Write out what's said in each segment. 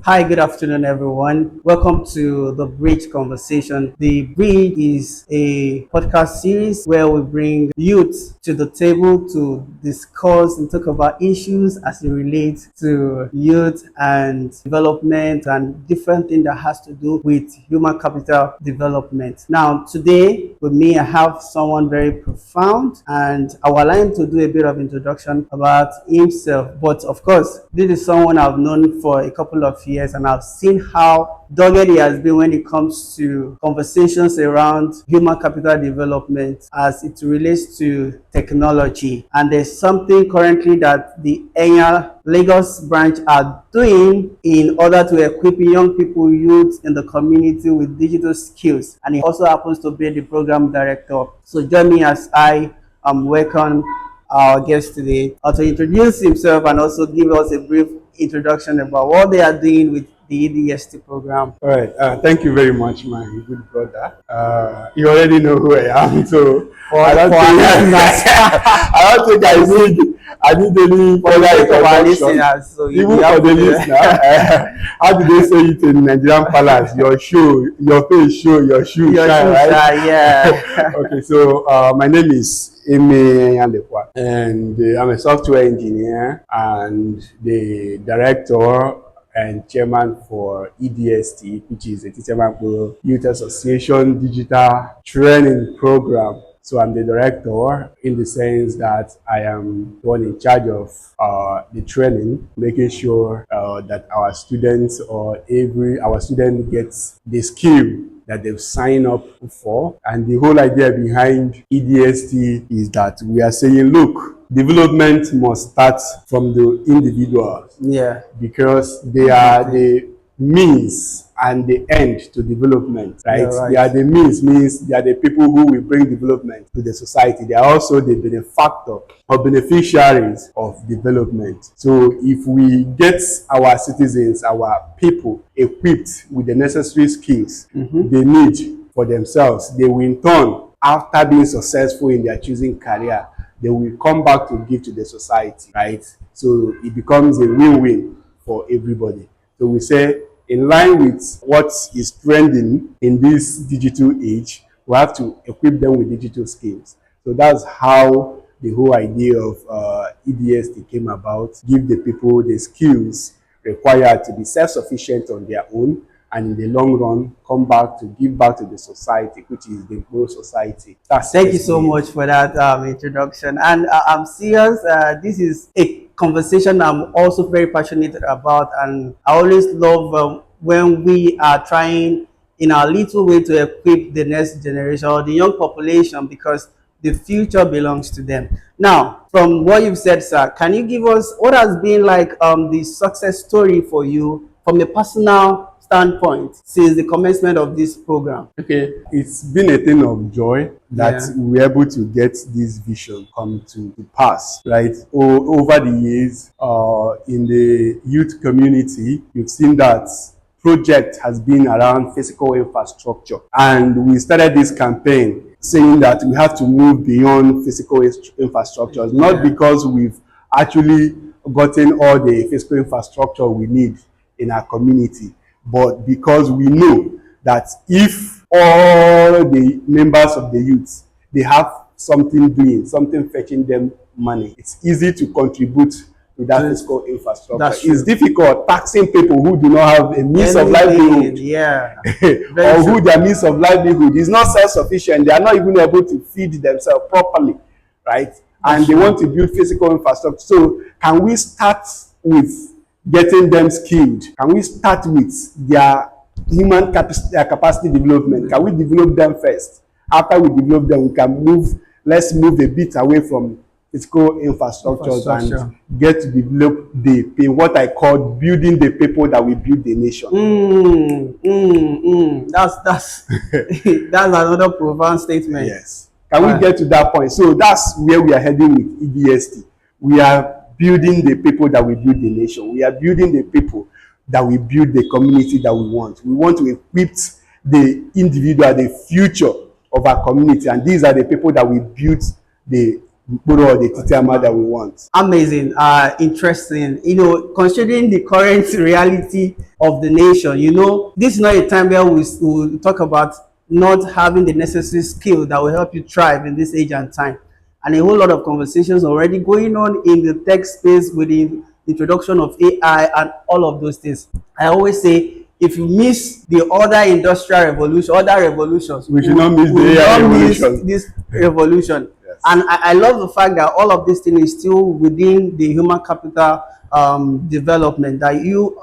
Hi, good afternoon, everyone. Welcome to the Bridge Conversation. The Bridge is a podcast series where we bring youth to the table to discuss and talk about issues as it relates to youth and development and different things that has to do with human capital development. Now, today with me, I have someone very profound, and I would like him to do a bit of introduction about himself. But of course, this is someone I've known for a couple of years, and I've seen how dogged he has been when it comes to conversations around human capital development as it relates to technology. And there's something currently that the Eme Lagos branch are doing in order to equip young people, youth in the community with digital skills. And he also happens to be the program director. So join me as I welcome our guest today to introduce himself and also give us a brief introduction about what they are doing with the EDST program. All right. Thank you very much, my good brother. You already know who I am, so I don't think I need any further introduction. So Even for the listener, how do they say it in Nigerian palace? Your face show, your shoe shine, right? Yeah. Okay. So my name is Eme Lekwa, and I'm a software engineer and the director and chairman for EDST, which is the Teacher Youth Association Digital Training Program. So I'm the director in the sense that I am the one in charge of the training, making sure that our students our student gets the skill that they've signed up for. And the whole idea behind EDST is that we are saying, look, development must start from the individual. Yeah. Because they are the means and the end to development, right? Yeah, right. They are the means they are the people who will bring development to the society. They are also the benefactor or beneficiaries of development. So if we get our citizens, our people equipped with the necessary skills they need for themselves, they will in turn, after being successful in their choosing career, they will come back to give to the society, right? So it becomes a win-win for everybody. So we say, in line with what is trending in this digital age, we have to equip them with digital skills. So that's how the whole idea of EDST came about. Give the people the skills required to be self-sufficient on their own, and in the long run, come back to give back to the society, which is the whole society. Thank you so much for that introduction. And I'm serious. This is a conversation I'm also very passionate about, and I always love when we are trying in our little way to equip the next generation or the young population, because the future belongs to them. Now, from what you've said, sir, can you give us what has been like the success story for you from a personal standpoint since the commencement of this program? Okay, it's been a thing of joy that we're able to get this vision come to pass, right? Over the years, in the youth community, you've seen that project has been around physical infrastructure, and we started this campaign saying that we have to move beyond physical infrastructure, not because we've actually gotten all the physical infrastructure we need in our community, but because we know that if all the members of the youth, they have something doing, something fetching them money, it's easy to contribute to that physical infrastructure. It's difficult taxing people who do not have a means of livelihood, or who their means of livelihood is not self-sufficient. They are not even able to feed themselves properly, right? And they want to build physical infrastructure. So can we start with getting them skilled? Can we start with their human capacity development? Can we develop them first? After we develop them, we can let's move a bit away from physical infrastructures and get to develop what I call building the people that will build the nation. That's that's another profound statement. Yes. Can we get to that point? So that's where we are heading with EDST. We are building the people that will build the nation. We are building the people that will build the community that we want. We want to equip the individual, the future of our community, and these are the people that will build the Mkpuru or the Titiama that we want. Amazing, interesting. Considering the current reality of the nation, this is not a time where we talk about not having the necessary skill that will help you thrive in this age and time. And a whole lot of conversations already going on in the tech space with the introduction of AI and all of those things. I always say, if you miss the other industrial revolution, other revolutions, we should not miss the AI revolution. This revolution. Yes. And I love the fact that all of this thing is still within the human capital development that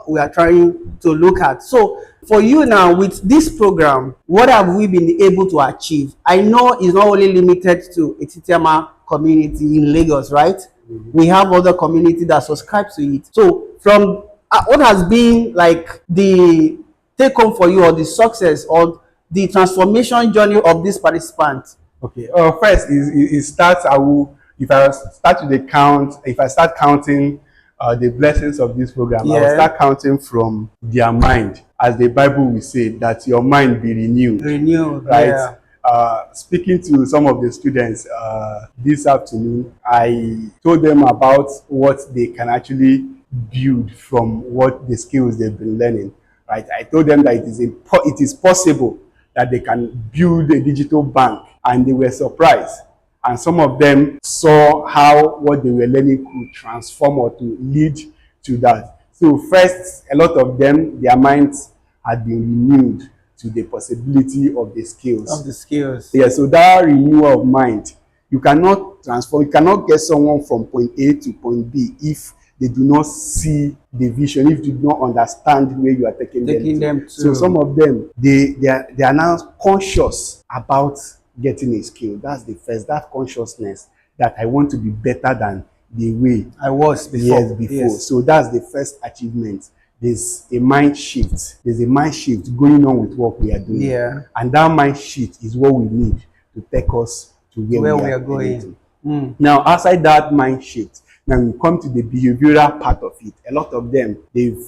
we are trying to look at. So for you now, with this program, what have we been able to achieve? I know it's not only limited to a Titiama community in Lagos, right? Mm-hmm. We have other community that subscribe to it. So from what has been like the take home for you, or the success or the transformation journey of this participant? Okay. First, it starts. If I start counting the blessings of this program, I will start counting from their mind, as the Bible will say, that your mind be renewed. Renewed, right? Yeah. Speaking to some of the students this afternoon, I told them about what they can actually build from what the skills they've been learning. Right? I told them that it is possible that they can build a digital bank, and they were surprised. And some of them saw how what they were learning could transform or to lead to that. So first, a lot of them, their minds had been renewed to the possibility of the skills. Of the skills. Yeah, so that renewal of mind, you cannot transform, you cannot get someone from point A to point B if they do not see the vision, if they do not understand where you are taking them to. So some of them, they are now conscious about getting a skill. That's the first, that consciousness that I want to be better than the way I was before. Years before. Yes. So that's the first achievement. There's a mind shift. There's a mind shift going on with what we are doing. Yeah. And that mind shift is what we need to take us to where we are going. Now, outside that mind shift, now we come to the behavioral part of it. A lot of them, they've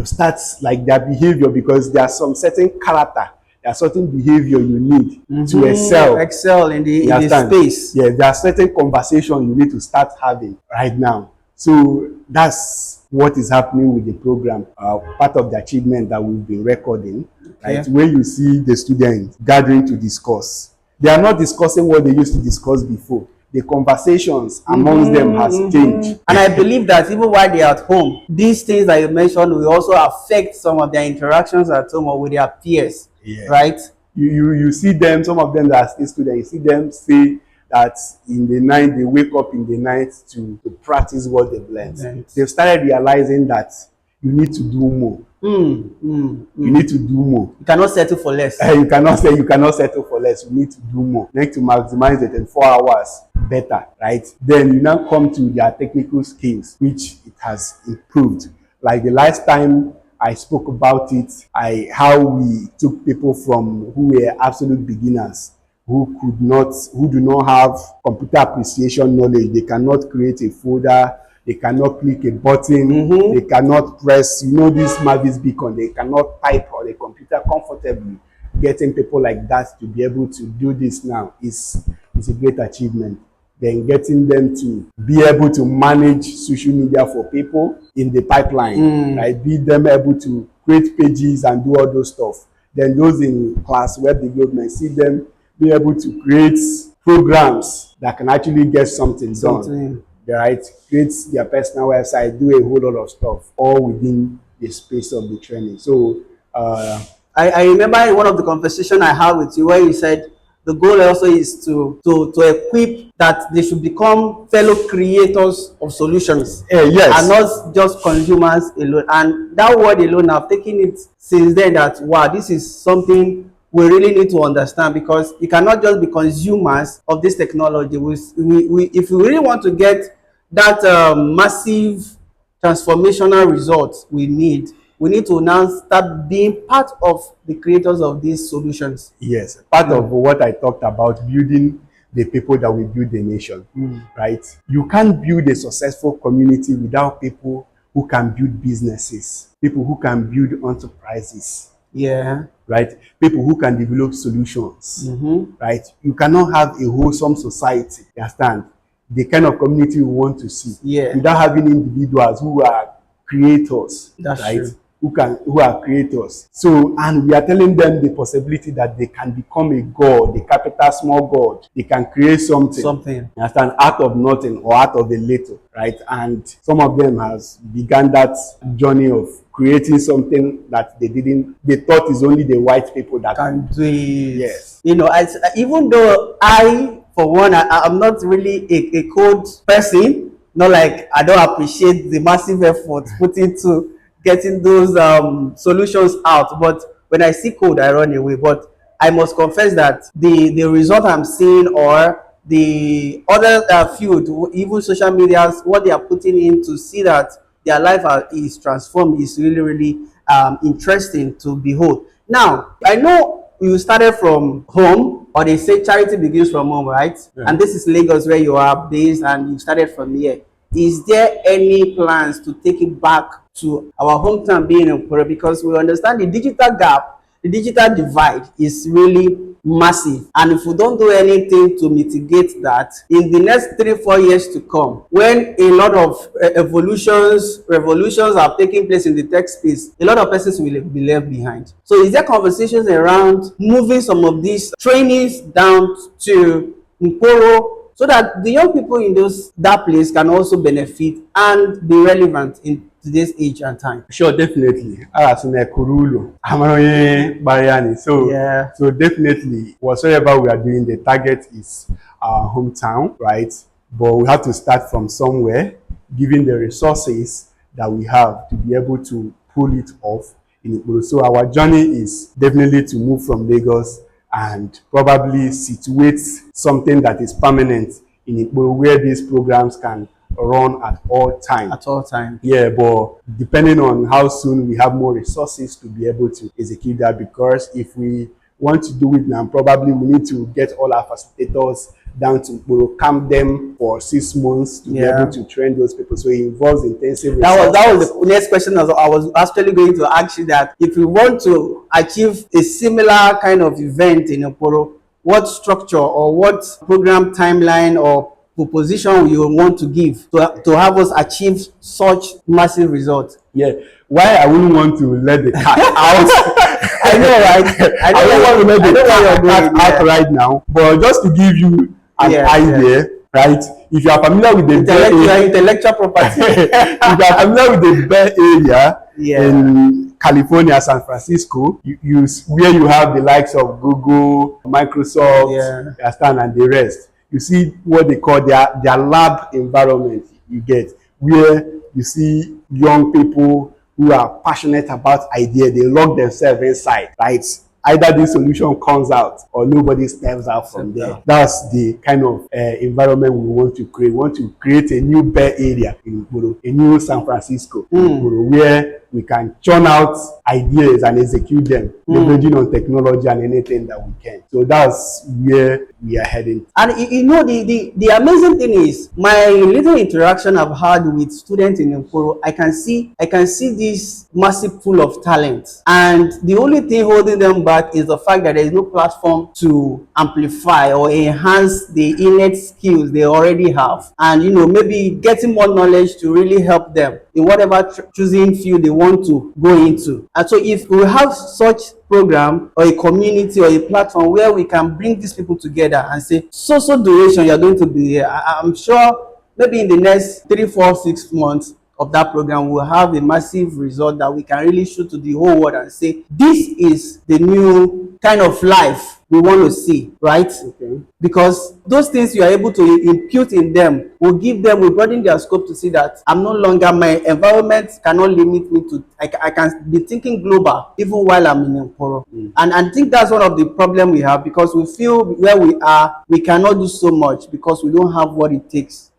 start like their behavior, because there's some certain character, there's certain behavior you need to excel in the space. Yeah, there are certain conversations you need to start having right now. So that's what is happening with the program. Part of the achievement that we've been recording, right? Where you see the students gathering to discuss. They are not discussing what they used to discuss before. The conversations amongst them has changed. And I believe that even while they are at home, these things that you mentioned will also affect some of their interactions at home or with their peers, right? You see them, some of them that are still students, you see them say that in the night, they wake up in the night to practice what they've learned. Right. They've started realizing that you need to do more. You need to do more. You cannot settle for less. You cannot settle for less. You need to do more. You need to maximize the 24 hours better, right? Then you now come to their technical skills, which it has improved. Like the last time I spoke about it, how we took people from who were absolute beginners, who do not have computer appreciation knowledge. They cannot create a folder. They cannot click a button. They cannot press, this Mavis beacon. They cannot type on a computer comfortably. Getting people like that to be able to do this now is a great achievement. Then getting them to be able to manage social media for people in the pipeline, right? Be them able to create pages and do all those stuff. Then those in class web development, see them be able to create programs that can actually get something done. Right? Create their personal website, do a whole lot of stuff, all within the space of the training. So I remember in one of the conversations I had with you where you said the goal also is to equip that they should become fellow creators of solutions. Yes. And not just consumers alone. And that word alone, I've taken it since then that, wow, this is something we really need to understand, because you cannot just be consumers of this technology. If we really want to get that massive transformational results we need to now start being part of the creators of these solutions. Yes, part of what I talked about, building the people that will build the nation, right? You can't build a successful community without people who can build businesses, people who can build enterprises. Yeah. Right? People who can develop solutions. Right? You cannot have a wholesome society, you understand, the kind of community we want to see. Yeah. Without having individuals who are creators, That's right? true. Who are creators. So, and we are telling them the possibility that they can become a god, a capital small god. They can create something. Something. You understand? Out of nothing or out of a little, right? And some of them has begun that journey of creating something that they thought is only the white people that Can do it. Yes. You know, even though for one, I'm not really a code person, not like I don't appreciate the massive effort put into getting those solutions out. But when I see code, I run away. But I must confess that the result I'm seeing, or the other field, even social medias, what they are putting in to see that their life is transformed, is really, really interesting to behold. Now, I know you started from home, or they say charity begins from home, right? Yeah. And this is Lagos, where you are based, and you started from here. Is there any plans to take it back to our hometown being in Okoro? Because we understand the digital gap, the digital divide is really massive, and if we don't do anything to mitigate that, in the next 3-4 years to come, when a lot of revolutions are taking place in the tech space, a lot of persons will be left behind. So is there conversations around moving some of these trainings down to Okoro, so that the young people in that place can also benefit and be relevant in today's age and time? Sure, definitely. So, yeah. So definitely, whatsoever we are doing, the target is our hometown, right? But we have to start from somewhere, given the resources that we have to be able to pull it off in Ikboro. So our journey is definitely to move from Lagos and probably situate something that is permanent in Ikboro, where these programs can run at all times. At all times. Yeah, but depending on how soon we have more resources to be able to execute that, because if we want to do it now, probably we need to get all our facilitators down to camp them for 6 months to be able to train those people. So it involves intensive resources. That was the next question. I was actually going to ask you that if we want to achieve a similar kind of event in Okoro, what structure or what program timeline or proposition you want to give to have us achieve such massive results? Yeah, why I wouldn't want to let the cat out. I know, right? I don't want to let the cat out right now, but just to give you an idea, right? If you are familiar with the intellectual property, if you are familiar with the Bay Area in California, San Francisco, you where you have the likes of Google, Microsoft, and the rest. You see what they call their lab environment. You get where you see young people who are passionate about ideas. They lock themselves inside, right? Either this solution comes out or nobody steps out from there. That's the kind of environment we want to create. We want to create a new Bay Area in Ikboro, a new San Francisco in Ikboro, where we can churn out ideas and execute them, leveraging on technology and anything that we can. So that's where we are heading. And you know, the amazing thing is, my little interaction I've had with students in Okoro, I can see this massive pool of talent, and the only thing holding them back is the fact that there is no platform to amplify or enhance the innate skills they already have, and you know, maybe getting more knowledge to really help them in whatever choosing field they want to go into. And so if we have such program or a community or a platform where we can bring these people together and say, so duration you're going to be here, I'm sure maybe in the next 3, 4, 6 months of that program, we'll have a massive result that we can really show to the whole world and say, this is the new kind of life we want to see, right? Okay. Because those things you are able to impute in them will broaden their scope to see that I'm no longer, my environment cannot limit me to, I can be thinking global even while I'm in Okoro. And I think that's one of the problems we have, because we feel where we are, we cannot do so much because we don't have what it takes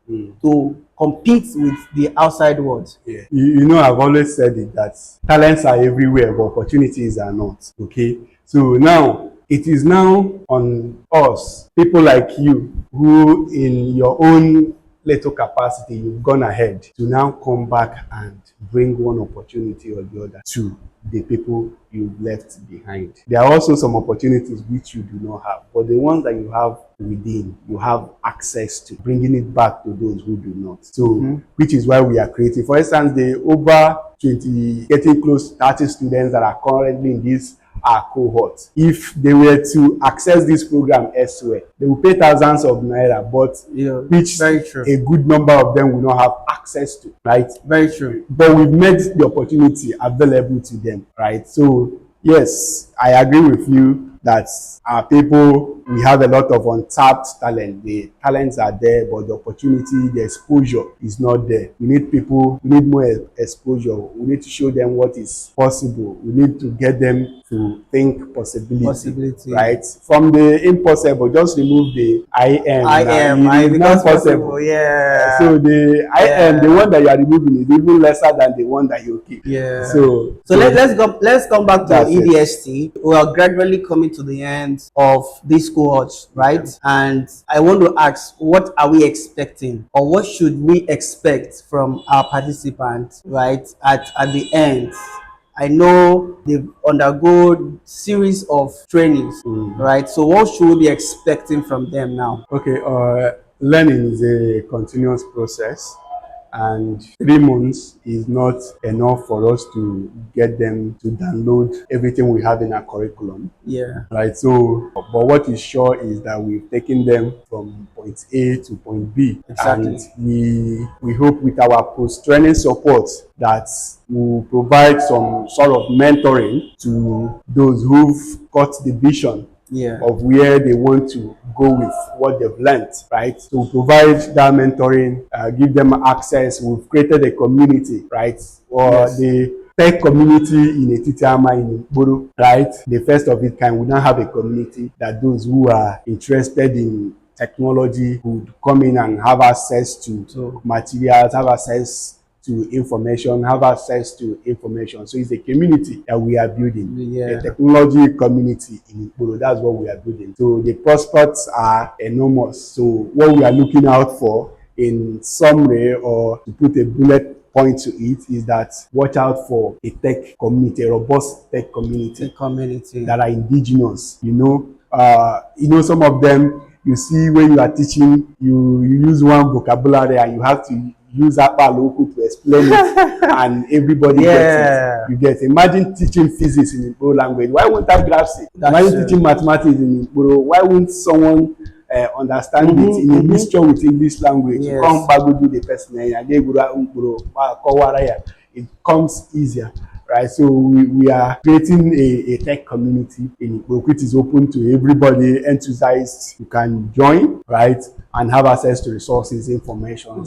to compete with the outside world. Yeah. You know, I've always said it, that talents are everywhere, but opportunities are not. Okay. So now it is now on us, people like you, who in your own little capacity, you've gone ahead to now come back and bring one opportunity or the other to the people you've left behind. There are also some opportunities which you do not have, but the ones that you have within, you have access to, bringing it back to those who do not. So, which is why we are creating. For instance, the over 20, getting close to 30 students that are currently in this cohort. If they were to access this program elsewhere, they will pay thousands of naira, but which a good number of them will not have access to, right? Very true. But we've made the opportunity available to them, right? So yes, I agree with you that our people, we have a lot of untapped talent. The talents are there, but the opportunity, the exposure is not there. We need people, we need more exposure. We need to show them what is possible. We need to get them to think possibility. Right? From the impossible, just remove the I am not possible. Yeah. So the I am, the one that you are removing is even lesser than the one that you keep. Yeah. So let's come back to EDST. We are gradually coming to the end of this cohort, right? Yeah. And I want to ask, what are we expecting, or what should we expect from our participants, right? At the end. I know they've undergone series of trainings, right? So what should we be expecting from them now? Okay, learning is a continuous process, and 3 months is not enough for us to get them to download everything we have in our curriculum. Yeah. Right. So, but what is sure is that we've taken them from point A to point B. Exactly. And we hope with our post-training support that will provide some sort of mentoring to those who've got the vision of where they want to go with what they've learned, right? So provide that mentoring, give them access. We've created a community, right? Or the tech community in Etitiama in Ikporo, right? The first of its kind. We now have a community that those who are interested in technology would come in and have access to materials, have access to information, have access to information. So it's a community that we are building, a technology community in Ikporo. That's what we are building. So the prospects are enormous. So what we are looking out for, in summary, or to put a bullet point to it, is that watch out for a tech community, a robust tech community, that are indigenous. You know, some of them, you see when you are teaching, you use one vocabulary and you have to use Apaloku to explain it, and everybody gets it. You get, imagine teaching physics in Ikporo language. Why won't I grasp it? Imagine teaching mathematics in Ikporo. Why won't someone understand it in a mixture with English language? Come back with the person, it comes easier. Right, so we are creating a tech community in Ikporo, which is open to everybody, enthusiasts. You can join, right, and have access to resources, information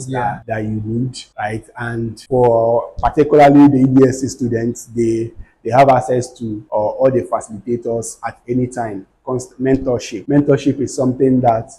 that you need, right. And for particularly the EDSC students, they have access to all the facilitators at any time. Constant mentorship. Mentorship is something that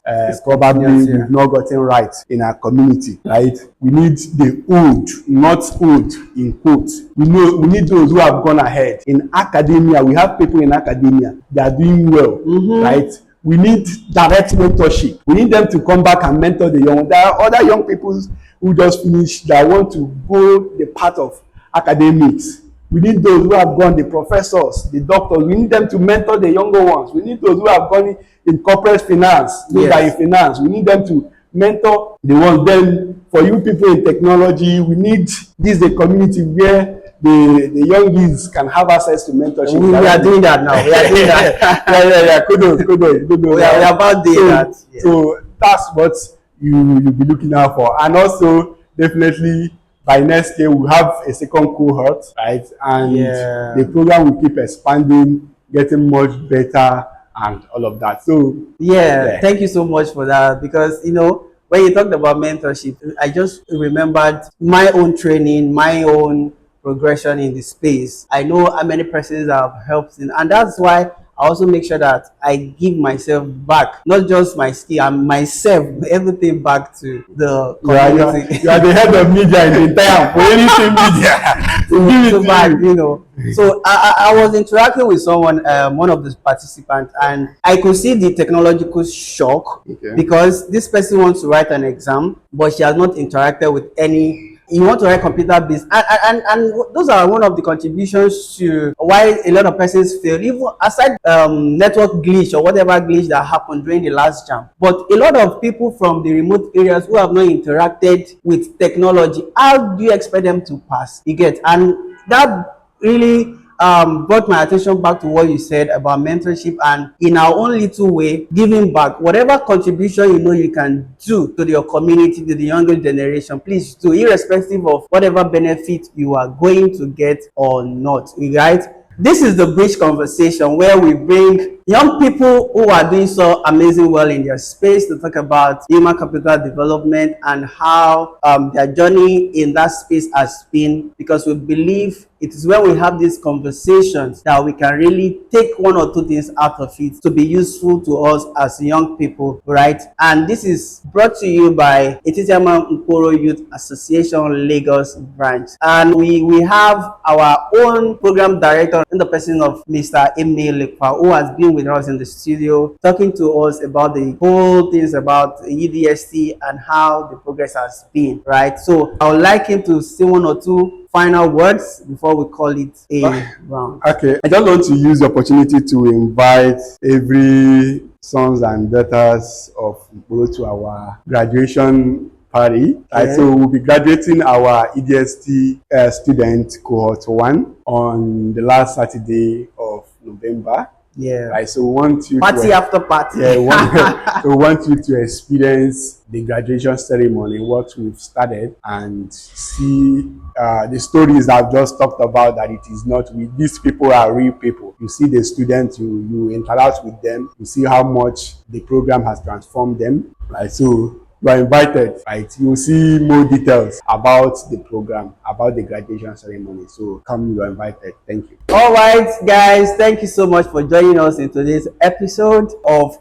probably we've not gotten right in our community, right? We need the old, not old in quotes. We need those who have gone ahead. In academia, we have people in academia that are doing well, right? We need direct mentorship. We need them to come back and mentor the young. There are other young people who just finished that want to go the path of academics. We need those who have gone, the professors, the doctors. We need them to mentor the younger ones. We need those who have gone in corporate finance, those that are in finance. We need them to mentor the ones. Then for you people in technology, we need this a community where the youngies can have access to mentorship. We are doing that now. We are doing that. Kudos. We are about doing that. So that's what you'll be looking out for. And also, definitely, by next year, we'll have a second cohort, right? And the program will keep expanding, getting much better, and all of that. So, thank you so much for that. Because, when you talked about mentorship, I just remembered my own training, my own progression in the space. I know how many persons I've helped in, and that's why I also make sure that I give myself back, not just my skill and myself, everything back to the community. You are the head of media in the entire community media. So bad, you know. So I was interacting with someone, one of the participants, and I could see the technological shock. Okay. Because this person wants to write an exam, but she has not interacted with any. You want to write computer based, and those are one of the contributions to why a lot of persons fail, even aside network glitch or whatever glitch that happened during the last jam. But a lot of people from the remote areas who have not interacted with technology, how do you expect them to pass? You get, and that really brought my attention back to what you said about mentorship, and in our own little way giving back whatever contribution you know you can do to your community, to the younger generation. Please do, irrespective of whatever benefit you are going to get or not, right? This is the Bridge Conversation, where we bring young people who are doing so amazing well in their space to talk about human capital development and how their journey in that space has been, because we believe it is when we have these conversations that we can really take one or two things out of it to be useful to us as young people, right? And this is brought to you by Etitiama Nkoro Youth Association Lagos branch. And we have our own program director in the person of Mr. Eme Lekwa, who has been with us in the studio talking to us about the whole things about UDST and how the progress has been, right? So I would like him to say one or two final words before we call it a round. Okay, I just want to use the opportunity to invite every sons and daughters of Nkoro to our graduation party. Right, so we'll be graduating our EDST student cohort 1 on the last Saturday of November. Yeah. Right. So we want you party after party. Yeah. We want you to experience the graduation ceremony, what we've started, and see the stories I've just talked about. That it is not with these people are real people. You see the students, you interact with them, you see how much the program has transformed them. Right. So you are invited, right? You'll see more details about the program, about the graduation ceremony. So come, you are invited. Thank you. All right, guys, thank you so much for joining us in today's episode of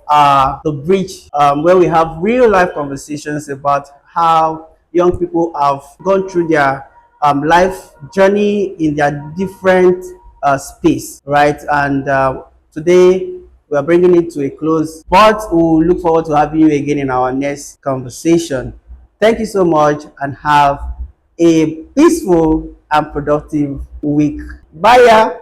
The Bridge, where we have real life conversations about how young people have gone through their life journey in their different space, right? And today we are bringing it to a close, but we'll look forward to having you again in our next conversation. Thank you so much and have a peaceful and productive week. Bye.